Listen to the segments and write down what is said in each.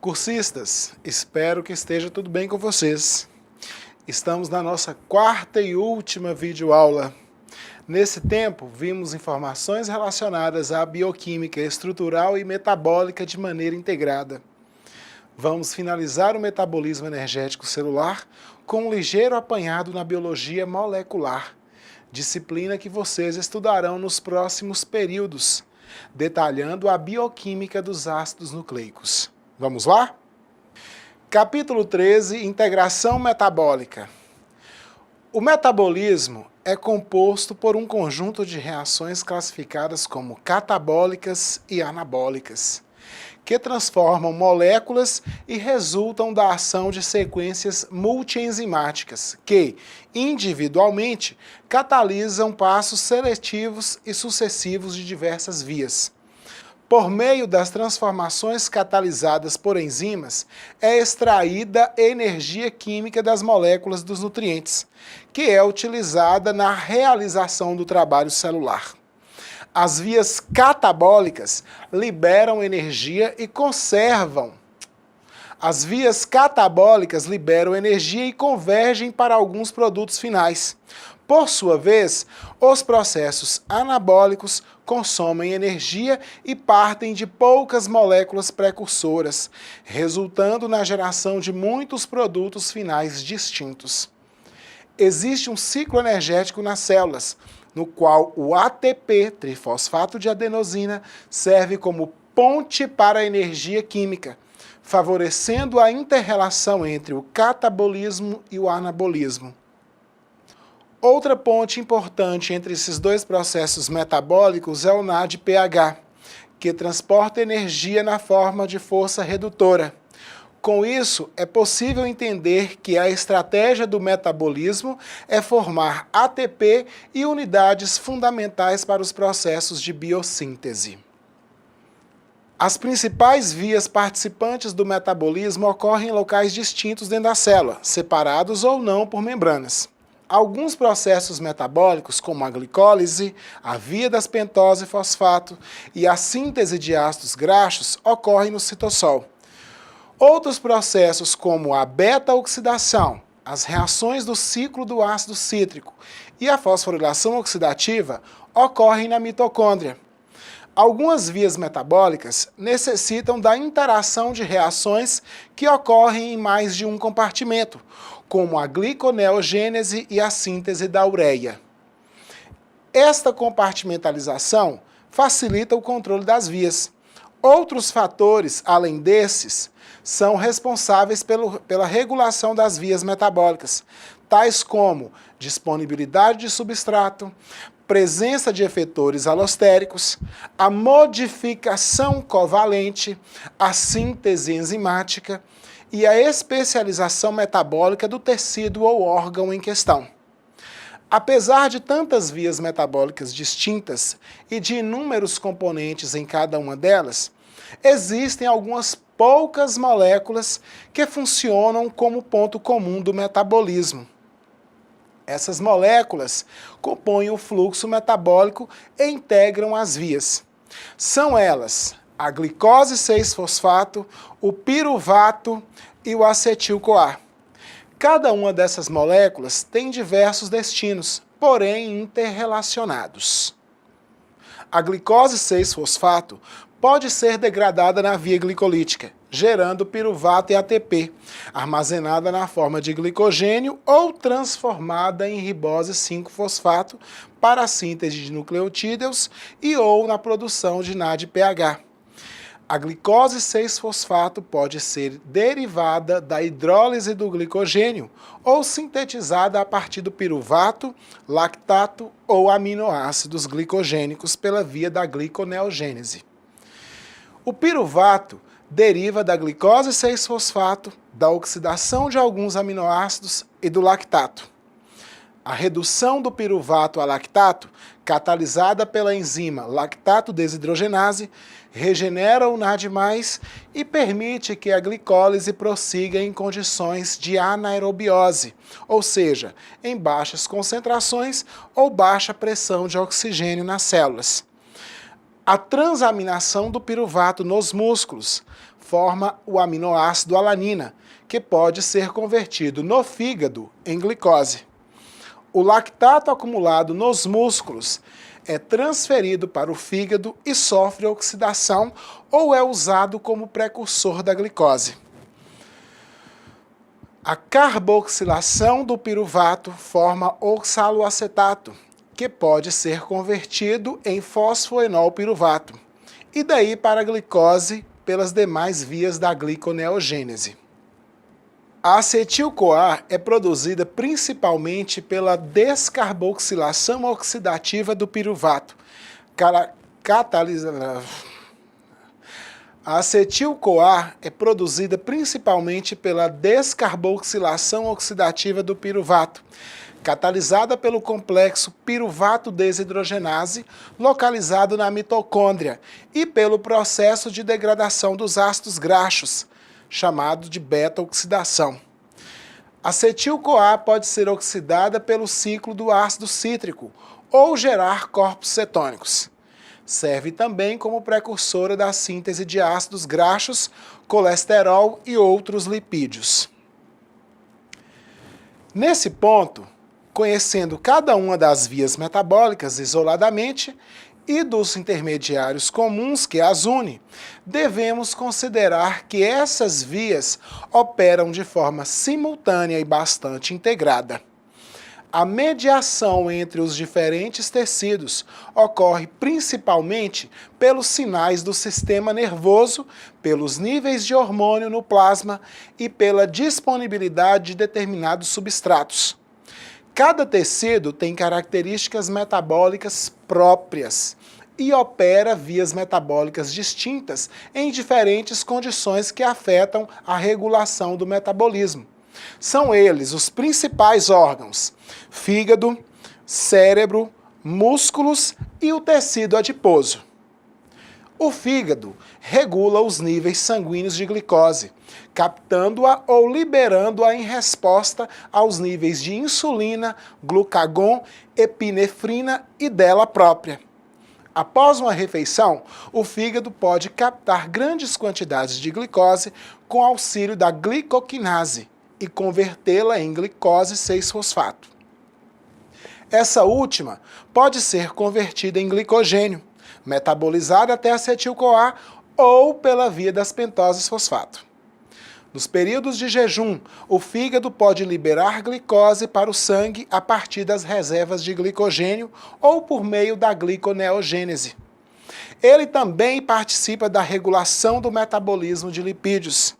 Cursistas, espero que esteja tudo bem com vocês. Estamos na nossa quarta e última videoaula. Nesse tempo, vimos informações relacionadas à bioquímica estrutural e metabólica de maneira integrada. Vamos finalizar o metabolismo energético celular com um ligeiro apanhado na biologia molecular, disciplina que vocês estudarão nos próximos períodos, detalhando a bioquímica dos ácidos nucleicos. Vamos lá? Capítulo 13, Integração Metabólica. O metabolismo é composto por um conjunto de reações classificadas como catabólicas e anabólicas, que transformam moléculas e resultam da ação de sequências multienzimáticas, que, individualmente, catalisam passos seletivos e sucessivos de diversas vias. Por meio das transformações catalisadas por enzimas, é extraída energia química das moléculas dos nutrientes, que é utilizada na realização do trabalho celular. As vias catabólicas liberam energia e conservam. As vias catabólicas liberam energia e convergem para alguns produtos finais. Por sua vez, os processos anabólicos consomem energia e partem de poucas moléculas precursoras, resultando na geração de muitos produtos finais distintos. Existe um ciclo energético nas células, no qual o ATP, trifosfato de adenosina, serve como ponte para a energia química, favorecendo a inter-relação entre o catabolismo e o anabolismo. Outra ponte importante entre esses dois processos metabólicos é o NADPH, que transporta energia na forma de força redutora. Com isso, é possível entender que a estratégia do metabolismo é formar ATP e unidades fundamentais para os processos de biossíntese. As principais vias participantes do metabolismo ocorrem em locais distintos dentro da célula, separados ou não por membranas. Alguns processos metabólicos, como a glicólise, a via das pentose e fosfato e a síntese de ácidos graxos, ocorrem no citossol. Outros processos, como a beta-oxidação, as reações do ciclo do ácido cítrico e a fosforilação oxidativa, ocorrem na mitocôndria. Algumas vias metabólicas necessitam da interação de reações que ocorrem em mais de um compartimento, como a gliconeogênese e a síntese da ureia. Esta compartimentalização facilita o controle das vias. Outros fatores, além desses, são responsáveis pela regulação das vias metabólicas, tais como disponibilidade de substrato, presença de efetores alostéricos, a modificação covalente, a síntese enzimática e a especialização metabólica do tecido ou órgão em questão. Apesar de tantas vias metabólicas distintas e de inúmeros componentes em cada uma delas, existem algumas poucas moléculas que funcionam como ponto comum do metabolismo. Essas moléculas compõem o fluxo metabólico e integram as vias. São elas a glicose 6-fosfato, o piruvato e o acetil-CoA. Cada uma dessas moléculas tem diversos destinos, porém interrelacionados. A glicose 6-fosfato pode ser degradada na via glicolítica, gerando piruvato e ATP, armazenada na forma de glicogênio ou transformada em ribose 5-fosfato para a síntese de nucleotídeos e ou na produção de NADPH. A glicose 6-fosfato pode ser derivada da hidrólise do glicogênio ou sintetizada a partir do piruvato, lactato ou aminoácidos glicogênicos pela via da gliconeogênese. O piruvato deriva da glicose 6-fosfato, da oxidação de alguns aminoácidos e do lactato. A redução do piruvato a lactato, catalisada pela enzima lactato desidrogenase, regenera o NAD+, e permite que a glicólise prossiga em condições de anaerobiose, ou seja, em baixas concentrações ou baixa pressão de oxigênio nas células. A transaminação do piruvato nos músculos forma o aminoácido alanina, que pode ser convertido no fígado em glicose. O lactato acumulado nos músculos é transferido para o fígado e sofre oxidação ou é usado como precursor da glicose. A carboxilação do piruvato forma oxaloacetato, que pode ser convertido em fosfoenol piruvato, e daí para a glicose pelas demais vias da gliconeogênese. A acetil-CoA é produzida principalmente pela descarboxilação oxidativa do piruvato. A acetil-CoA é produzida principalmente pela descarboxilação oxidativa do piruvato, catalisada pelo complexo piruvato desidrogenase, localizado na mitocôndria, e pelo processo de degradação dos ácidos graxos, chamado de beta-oxidação. A acetil-CoA pode ser oxidada pelo ciclo do ácido cítrico ou gerar corpos cetônicos. Serve também como precursora da síntese de ácidos graxos, colesterol e outros lipídios. Nesse ponto, conhecendo cada uma das vias metabólicas isoladamente e dos intermediários comuns que as une, devemos considerar que essas vias operam de forma simultânea e bastante integrada. A mediação entre os diferentes tecidos ocorre principalmente pelos sinais do sistema nervoso, pelos níveis de hormônio no plasma e pela disponibilidade de determinados substratos. Cada tecido tem características metabólicas próprias e opera vias metabólicas distintas em diferentes condições que afetam a regulação do metabolismo. São eles os principais órgãos: fígado, cérebro, músculos e o tecido adiposo. O fígado regula os níveis sanguíneos de glicose, captando-a ou liberando-a em resposta aos níveis de insulina, glucagon, epinefrina e dela própria. Após uma refeição, o fígado pode captar grandes quantidades de glicose com auxílio da glicoquinase e convertê-la em glicose 6-fosfato. Essa última pode ser convertida em glicogênio, metabolizada até acetil-CoA ou pela via das pentoses fosfato. Nos períodos de jejum, o fígado pode liberar glicose para o sangue a partir das reservas de glicogênio ou por meio da gliconeogênese. Ele também participa da regulação do metabolismo de lipídios.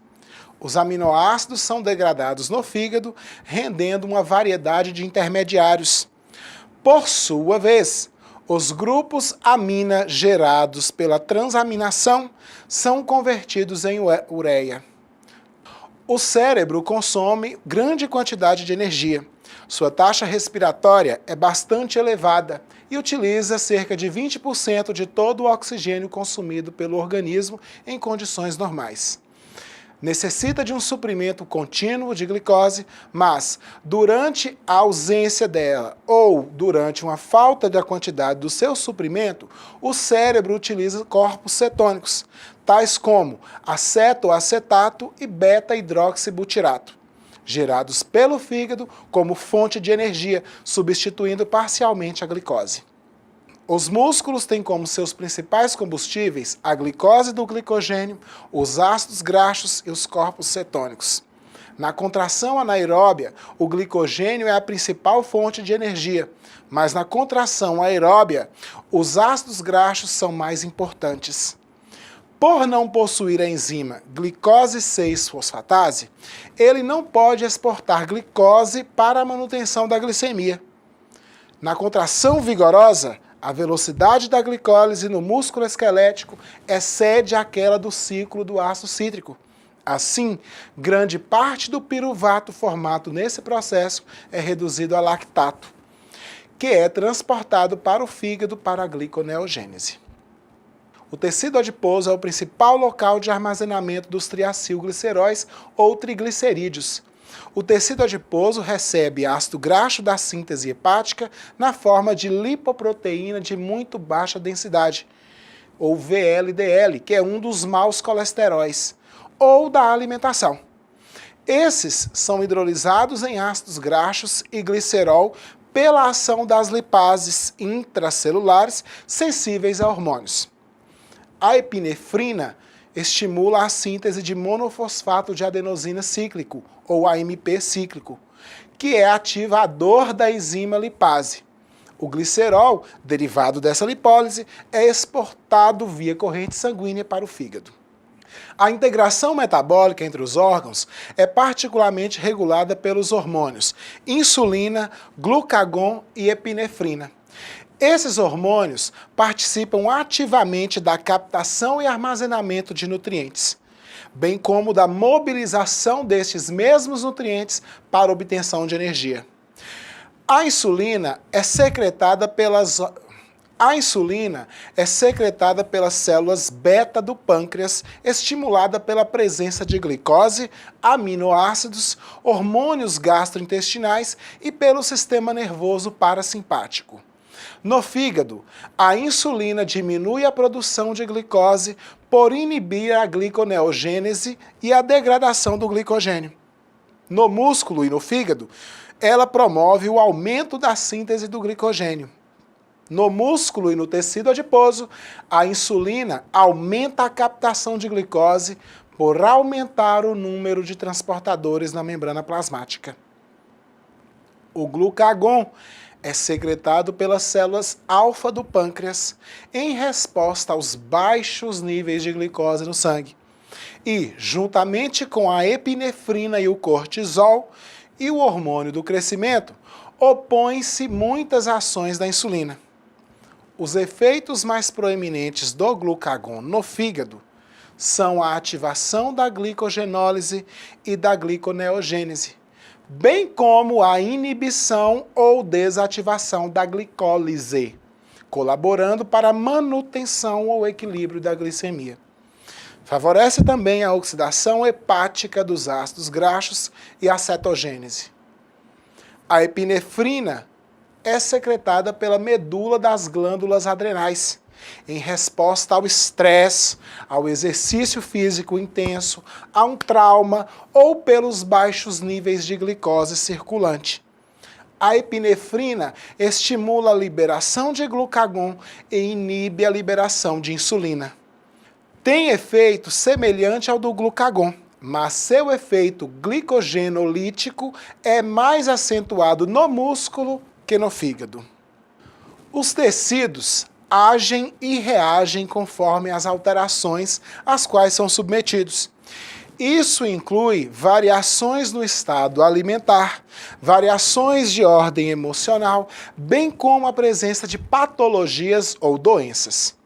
Os aminoácidos são degradados no fígado, rendendo uma variedade de intermediários. Por sua vez, os grupos amina gerados pela transaminação são convertidos em ureia. O cérebro consome grande quantidade de energia. Sua taxa respiratória é bastante elevada e utiliza cerca de 20% de todo o oxigênio consumido pelo organismo em condições normais. Necessita de um suprimento contínuo de glicose, mas durante a ausência dela ou durante uma falta da quantidade do seu suprimento, o cérebro utiliza corpos cetônicos, tais como acetoacetato e beta-hidroxibutirato, gerados pelo fígado como fonte de energia, substituindo parcialmente a glicose. Os músculos têm como seus principais combustíveis a glicose do glicogênio, os ácidos graxos e os corpos cetônicos. Na contração anaeróbia, o glicogênio é a principal fonte de energia, mas na contração aeróbia, os ácidos graxos são mais importantes. Por não possuir a enzima glicose 6-fosfatase, ele não pode exportar glicose para a manutenção da glicemia. Na contração vigorosa, a velocidade da glicólise no músculo esquelético excede aquela do ciclo do ácido cítrico. Assim, grande parte do piruvato formado nesse processo é reduzido a lactato, que é transportado para o fígado para a gliconeogênese. O tecido adiposo é o principal local de armazenamento dos triacilgliceróis ou triglicerídeos. O tecido adiposo recebe ácido graxo da síntese hepática na forma de lipoproteína de muito baixa densidade, ou VLDL, que é um dos maus colesteróis, ou da alimentação. Esses são hidrolisados em ácidos graxos e glicerol pela ação das lipases intracelulares sensíveis a hormônios. A epinefrina estimula a síntese de monofosfato de adenosina cíclico, ou AMP cíclico, que é ativador da enzima lipase. O glicerol, derivado dessa lipólise, é exportado via corrente sanguínea para o fígado. A integração metabólica entre os órgãos é particularmente regulada pelos hormônios insulina, glucagon e epinefrina. Esses hormônios participam ativamente da captação e armazenamento de nutrientes, bem como da mobilização destes mesmos nutrientes para obtenção de energia. A insulina é secretada pelas células beta do pâncreas, estimulada pela presença de glicose, aminoácidos, hormônios gastrointestinais e pelo sistema nervoso parasimpático. No fígado, a insulina diminui a produção de glicose por inibir a gliconeogênese e a degradação do glicogênio. No músculo e no fígado, ela promove o aumento da síntese do glicogênio. No músculo e no tecido adiposo, a insulina aumenta a captação de glicose por aumentar o número de transportadores na membrana plasmática. O glucagon é secretado pelas células alfa do pâncreas em resposta aos baixos níveis de glicose no sangue. E, juntamente com a epinefrina e o cortisol e o hormônio do crescimento, opõem-se muitas ações da insulina. Os efeitos mais proeminentes do glucagon no fígado são a ativação da glicogenólise e da gliconeogênese, bem como a inibição ou desativação da glicólise, colaborando para a manutenção ou equilíbrio da glicemia. Favorece também a oxidação hepática dos ácidos graxos e a cetogênese. A epinefrina é secretada pela medula das glândulas adrenais, em resposta ao estresse, ao exercício físico intenso, a um trauma ou pelos baixos níveis de glicose circulante. A epinefrina estimula a liberação de glucagon e inibe a liberação de insulina. Tem efeito semelhante ao do glucagon, mas seu efeito glicogenolítico é mais acentuado no músculo que no fígado. Os tecidos agem e reagem conforme as alterações às quais são submetidos. Isso inclui variações no estado alimentar, variações de ordem emocional, bem como a presença de patologias ou doenças.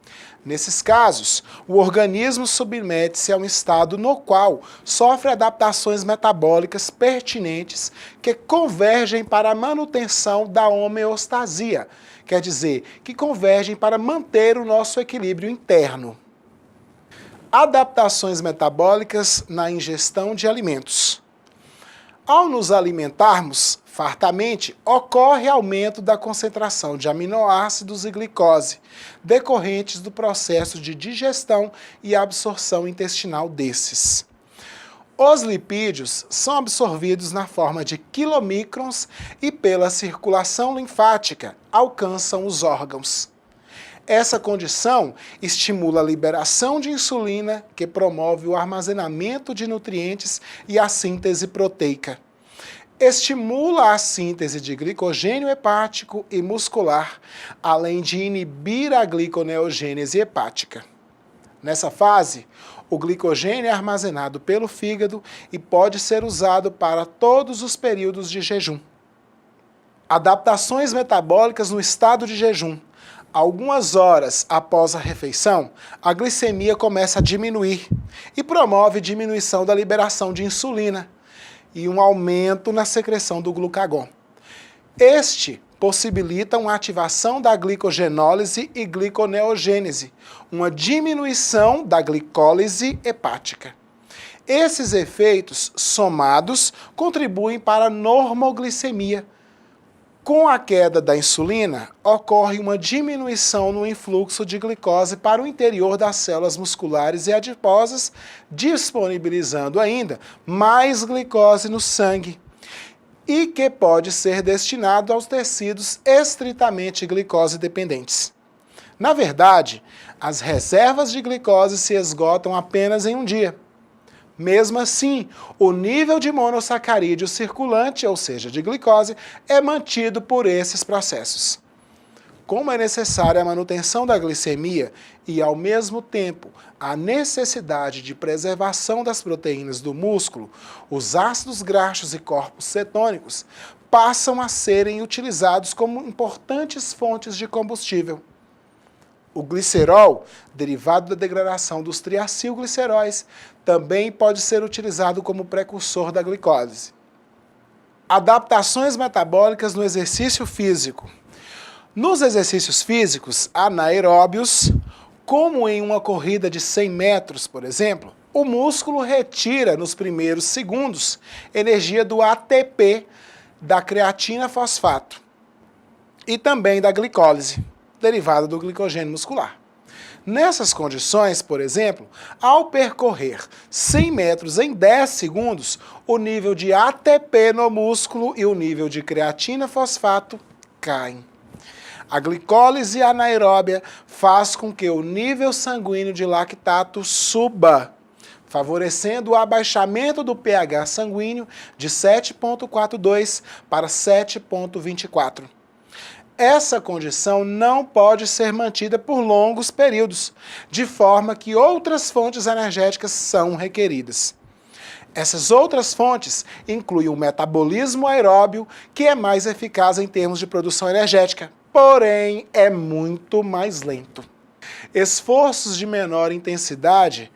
Nesses casos, o organismo submete-se a um estado no qual sofre adaptações metabólicas pertinentes que convergem para a manutenção da homeostasia, quer dizer, que convergem para manter o nosso equilíbrio interno. Adaptações metabólicas na ingestão de alimentos. Ao nos alimentarmos fartamente, ocorre aumento da concentração de aminoácidos e glicose, decorrentes do processo de digestão e absorção intestinal desses. Os lipídios são absorvidos na forma de quilomicrons e pela circulação linfática alcançam os órgãos. Essa condição estimula a liberação de insulina, que promove o armazenamento de nutrientes e a síntese proteica. Estimula a síntese de glicogênio hepático e muscular, além de inibir a gliconeogênese hepática. Nessa fase, o glicogênio é armazenado pelo fígado e pode ser usado para todos os períodos de jejum. Adaptações metabólicas no estado de jejum. Algumas horas após a refeição, a glicemia começa a diminuir e promove diminuição da liberação de insulina e um aumento na secreção do glucagon. Este possibilita uma ativação da glicogenólise e gliconeogênese, uma diminuição da glicólise hepática. Esses efeitos somados contribuem para a normoglicemia, Com a queda da insulina, ocorre uma diminuição no influxo de glicose para o interior das células musculares e adiposas, disponibilizando ainda mais glicose no sangue, e que pode ser destinado aos tecidos estritamente glicose dependentes. Na verdade, as reservas de glicose se esgotam apenas em um dia. Mesmo assim, o nível de monossacarídeo circulante, ou seja, de glicose, é mantido por esses processos. Como é necessária a manutenção da glicemia e, ao mesmo tempo, a necessidade de preservação das proteínas do músculo, os ácidos graxos e corpos cetônicos passam a serem utilizados como importantes fontes de combustível. O glicerol, derivado da degradação dos triacilgliceróis, também pode ser utilizado como precursor da glicose. Adaptações metabólicas no exercício físico. Nos exercícios físicos anaeróbios, como em uma corrida de 100 metros, por exemplo, o músculo retira nos primeiros segundos energia do ATP, da creatina fosfato, e também da glicólise, derivada do glicogênio muscular. Nessas condições, por exemplo, ao percorrer 100 metros em 10 segundos, o nível de ATP no músculo e o nível de creatina fosfato caem. A glicólise anaeróbia faz com que o nível sanguíneo de lactato suba, favorecendo o abaixamento do pH sanguíneo de 7,42 para 7,24. Essa condição não pode ser mantida por longos períodos, de forma que outras fontes energéticas são requeridas. Essas outras fontes incluem o metabolismo aeróbio, que é mais eficaz em termos de produção energética, porém é muito mais lento. Esforços de menor intensidade,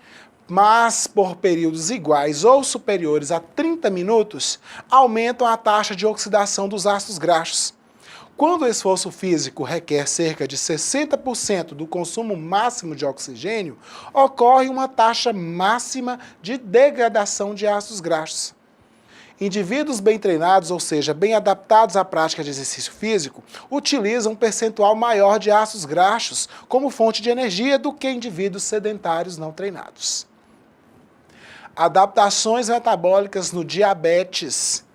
mas por períodos iguais ou superiores a 30 minutos, aumentam a taxa de oxidação dos ácidos graxos. Quando o esforço físico requer cerca de 60% do consumo máximo de oxigênio, ocorre uma taxa máxima de degradação de ácidos graxos. Indivíduos bem treinados, ou seja, bem adaptados à prática de exercício físico, utilizam um percentual maior de ácidos graxos como fonte de energia do que indivíduos sedentários não treinados. Adaptações metabólicas no diabetes.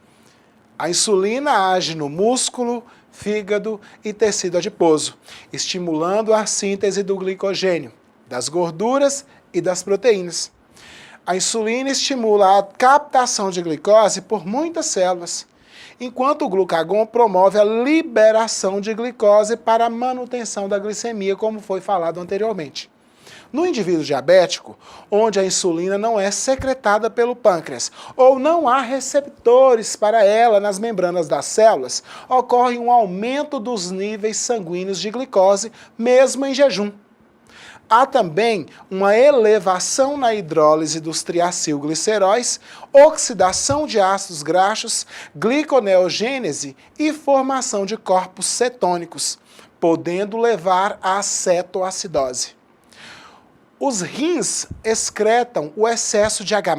A insulina age no músculo, fígado e tecido adiposo, estimulando a síntese do glicogênio, das gorduras e das proteínas. A insulina estimula a captação de glicose por muitas células, enquanto o glucagon promove a liberação de glicose para a manutenção da glicemia, como foi falado anteriormente. No indivíduo diabético, onde a insulina não é secretada pelo pâncreas ou não há receptores para ela nas membranas das células, ocorre um aumento dos níveis sanguíneos de glicose, mesmo em jejum. Há também uma elevação na hidrólise dos triacilgliceróis, oxidação de ácidos graxos, gliconeogênese e formação de corpos cetônicos, podendo levar à cetoacidose. Os rins excretam o excesso de H+,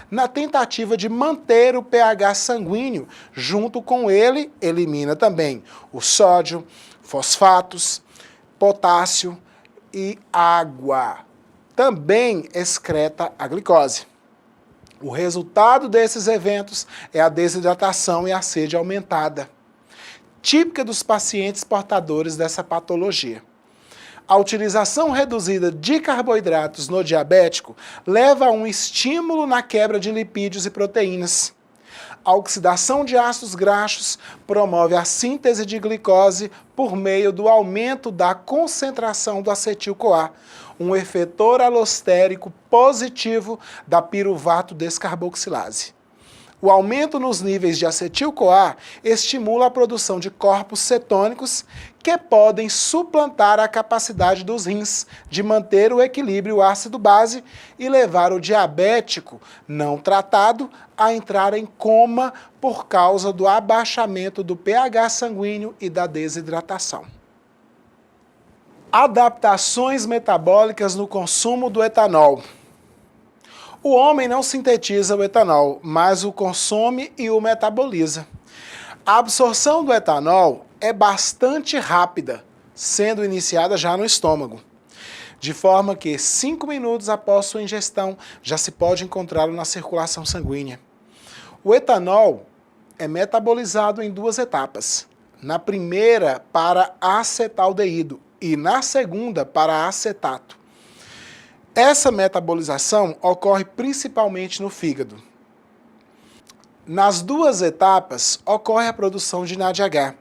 na tentativa de manter o pH sanguíneo. Junto com ele, elimina também o sódio, fosfatos, potássio e água. Também excreta a glicose. O resultado desses eventos é a desidratação e a sede aumentada, típica dos pacientes portadores dessa patologia. A utilização reduzida de carboidratos no diabético leva a um estímulo na quebra de lipídios e proteínas. A oxidação de ácidos graxos promove a síntese de glicose por meio do aumento da concentração do acetil-CoA, um efetor alostérico positivo da piruvato descarboxilase. O aumento nos níveis de acetil-CoA estimula a produção de corpos cetônicos que podem suplantar a capacidade dos rins de manter o equilíbrio ácido-base e levar o diabético não tratado a entrar em coma por causa do abaixamento do pH sanguíneo e da desidratação. Adaptações metabólicas no consumo do etanol. O homem não sintetiza o etanol, mas o consome e o metaboliza. A absorção do etanol é bastante rápida, sendo iniciada já no estômago, de forma que 5 minutos após sua ingestão já se pode encontrá-lo na circulação sanguínea. O etanol é metabolizado em 2 etapas. Na primeira, para acetaldeído e na segunda, para acetato. Essa metabolização ocorre principalmente no fígado. Nas 2 etapas, ocorre a produção de NADH.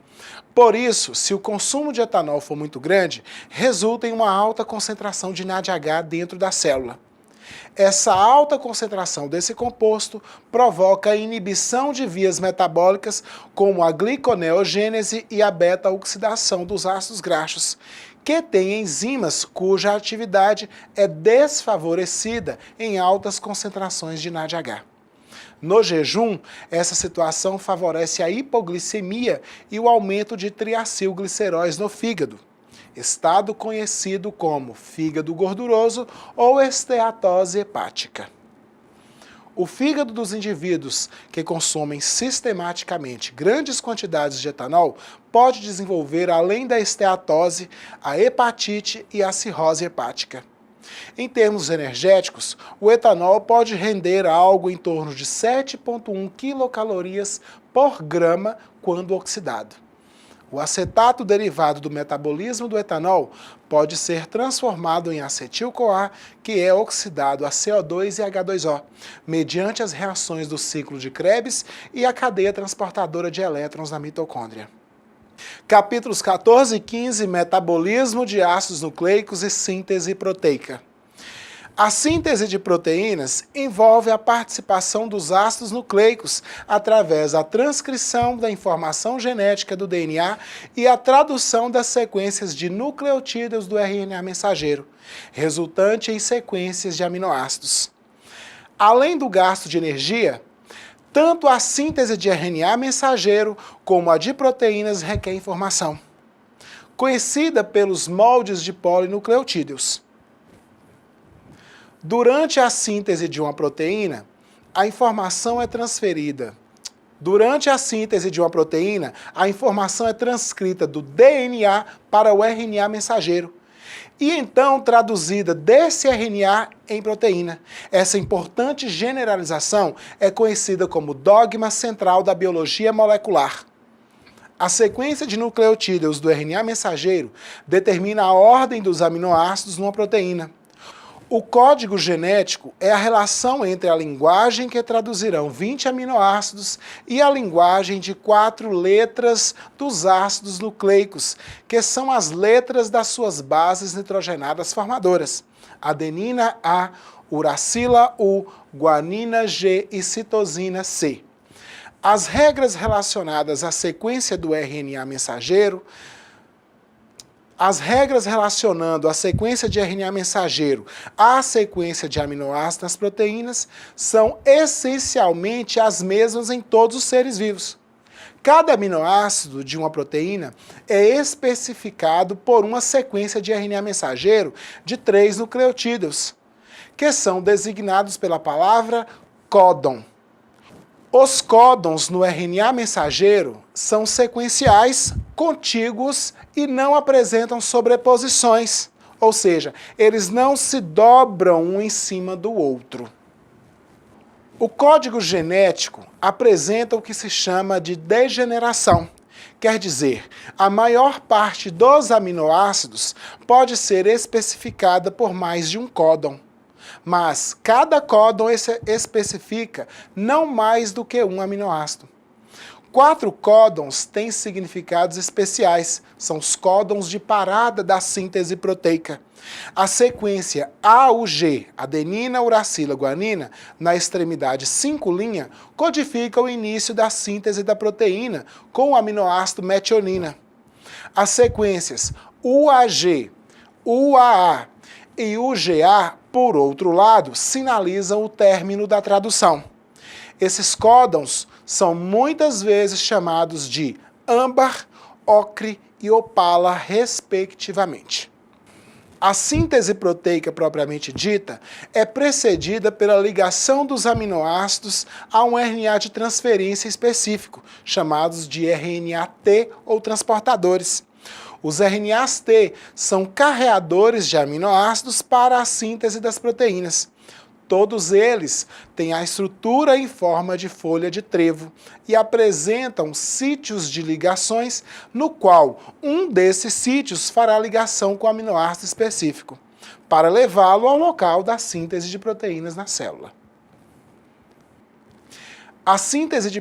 Por isso, se o consumo de etanol for muito grande, resulta em uma alta concentração de NADH dentro da célula. Essa alta concentração desse composto provoca a inibição de vias metabólicas como a gliconeogênese e a beta-oxidação dos ácidos graxos, que têm enzimas cuja atividade é desfavorecida em altas concentrações de NADH. No jejum, essa situação favorece a hipoglicemia e o aumento de triacilgliceróis no fígado, estado conhecido como fígado gorduroso ou esteatose hepática. O fígado dos indivíduos que consomem sistematicamente grandes quantidades de etanol pode desenvolver, além da esteatose, a hepatite e a cirrose hepática. Em termos energéticos, o etanol pode render algo em torno de 7,1 quilocalorias por grama quando oxidado. O acetato derivado do metabolismo do etanol pode ser transformado em acetil-CoA, que é oxidado a CO2 e H2O, mediante as reações do ciclo de Krebs e a cadeia transportadora de elétrons na mitocôndria. Capítulos 14 e 15, metabolismo de ácidos nucleicos e síntese proteica. A síntese de proteínas envolve a participação dos ácidos nucleicos através da transcrição da informação genética do DNA e a tradução das sequências de nucleotídeos do RNA mensageiro, resultante em sequências de aminoácidos. Além do gasto de energia, tanto a síntese de RNA mensageiro como a de proteínas requer informação, conhecida pelos moldes de polinucleotídeos. Durante a síntese de uma proteína, a informação é transferida. Durante a síntese de uma proteína, a informação é transcrita do DNA para o RNA mensageiro e então traduzida desse RNA em proteína. Essa importante generalização é conhecida como dogma central da biologia molecular. A sequência de nucleotídeos do RNA mensageiro determina a ordem dos aminoácidos numa proteína. O código genético é a relação entre a linguagem que traduzirão 20 aminoácidos e a linguagem de 4 letras dos ácidos nucleicos, que são as letras das suas bases nitrogenadas formadoras: adenina A, uracila U, guanina G e citosina C. As regras relacionadas à sequência do RNA mensageiro, as regras relacionando a sequência de RNA mensageiro à sequência de aminoácidos nas proteínas são essencialmente as mesmas em todos os seres vivos. Cada aminoácido de uma proteína é especificado por uma sequência de RNA mensageiro de 3 nucleotídeos, que são designados pela palavra códon. Os códons no RNA mensageiro são sequenciais, contíguos e não apresentam sobreposições, ou seja, eles não se dobram um em cima do outro. O código genético apresenta o que se chama de degeneração. Quer dizer, a maior parte dos aminoácidos pode ser especificada por mais de um códon. Mas cada códon especifica não mais do que um aminoácido. 4 códons têm significados especiais, são os códons de parada da síntese proteica. A sequência AUG, adenina, uracila, guanina, na extremidade 5' codifica o início da síntese da proteína com o aminoácido metionina. As sequências UAG, UAA e UGA, por outro lado, sinalizam o término da tradução. Esses códons são muitas vezes chamados de âmbar, ocre e opala, respectivamente. A síntese proteica propriamente dita é precedida pela ligação dos aminoácidos a um RNA de transferência específico, chamados de RNA-T ou transportadores. Os RNAs T são carreadores de aminoácidos para a síntese das proteínas. Todos eles têm a estrutura em forma de folha de trevo e apresentam sítios de ligações no qual um desses sítios fará ligação com o aminoácido específico, para levá-lo ao local da síntese de proteínas na célula. A síntese de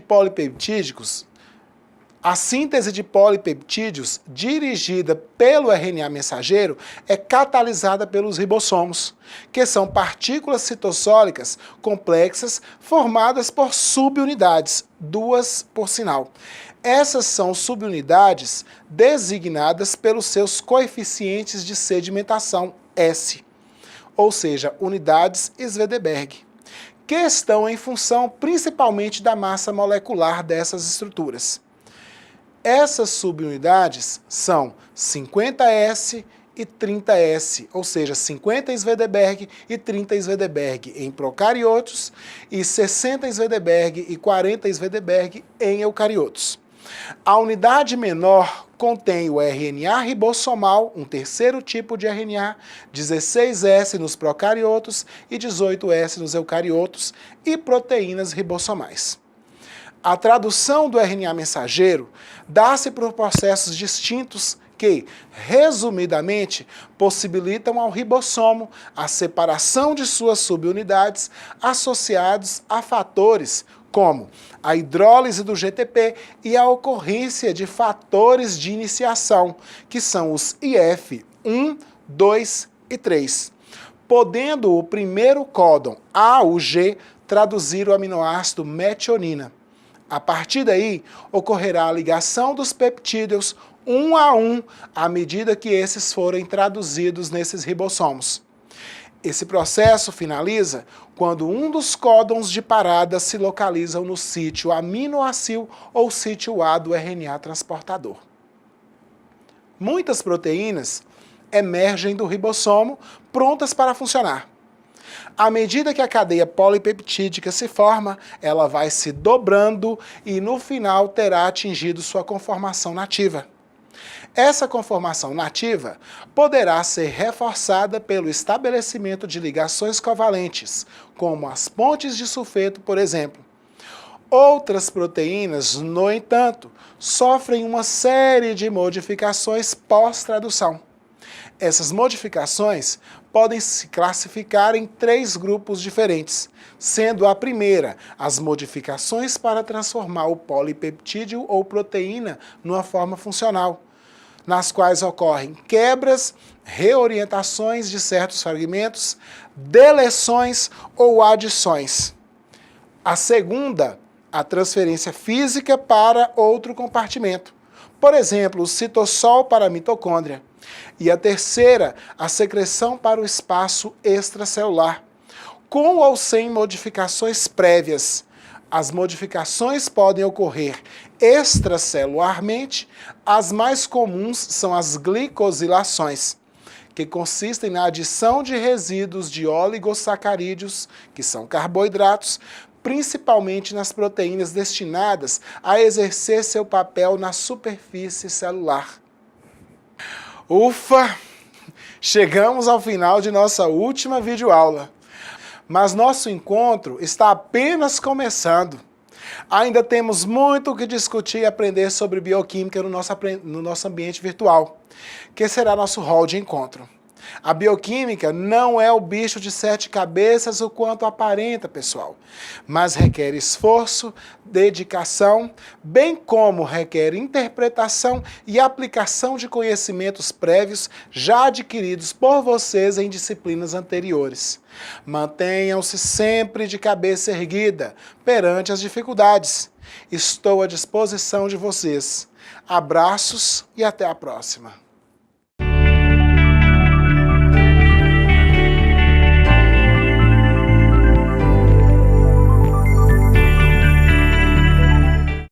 polipeptídeos dirigida pelo RNA mensageiro é catalisada pelos ribossomos, que são partículas citossólicas complexas formadas por subunidades, 2 por sinal. Essas são subunidades designadas pelos seus coeficientes de sedimentação, S, ou seja, unidades Svedberg, que estão em função principalmente da massa molecular dessas estruturas. Essas subunidades são 50S e 30S, ou seja, 50 Svedberg e 30 Svedberg em procariotos e 60 Svedberg e 40 Svedberg em eucariotos. A unidade menor contém o RNA ribossomal, um terceiro tipo de RNA, 16S nos procariotos e 18S nos eucariotos, e proteínas ribossomais. A tradução do RNA mensageiro dá-se por processos distintos que, resumidamente, possibilitam ao ribossomo a separação de suas subunidades associados a fatores como a hidrólise do GTP e a ocorrência de fatores de iniciação, que são os IF 1, 2 e 3, podendo o primeiro códon, A ou G, traduzir o aminoácido metionina. A partir daí, ocorrerá a ligação dos peptídeos um a um, à medida que esses forem traduzidos nesses ribossomos. Esse processo finaliza quando um dos códons de parada se localizam no sítio aminoacil ou sítio A do RNA transportador. Muitas proteínas emergem do ribossomo prontas para funcionar. À medida que a cadeia polipeptídica se forma, ela vai se dobrando e no final terá atingido sua conformação nativa. Essa conformação nativa poderá ser reforçada pelo estabelecimento de ligações covalentes, como as pontes de sulfeto, por exemplo. Outras proteínas, no entanto, sofrem uma série de modificações pós-tradução. Essas modificações podem se classificar em 3 grupos diferentes, sendo a primeira as modificações para transformar o polipeptídeo ou proteína numa forma funcional, nas quais ocorrem quebras, reorientações de certos fragmentos, deleções ou adições. A segunda, a transferência física para outro compartimento, por exemplo, o citossol para a mitocôndria. E a terceira, a secreção para o espaço extracelular, com ou sem modificações prévias. As modificações podem ocorrer extracelularmente, as mais comuns são as glicosilações, que consistem na adição de resíduos de oligosacarídeos, que são carboidratos, principalmente nas proteínas destinadas a exercer seu papel na superfície celular. Ufa! Chegamos ao final de nossa última videoaula. Mas nosso encontro está apenas começando. Ainda temos muito o que discutir e aprender sobre bioquímica no nosso ambiente virtual, que será nosso hall de encontro. A bioquímica não é o bicho de 7 cabeças o quanto aparenta, pessoal, mas requer esforço, dedicação, bem como requer interpretação e aplicação de conhecimentos prévios já adquiridos por vocês em disciplinas anteriores. Mantenham-se sempre de cabeça erguida perante as dificuldades. Estou à disposição de vocês. Abraços e até a próxima.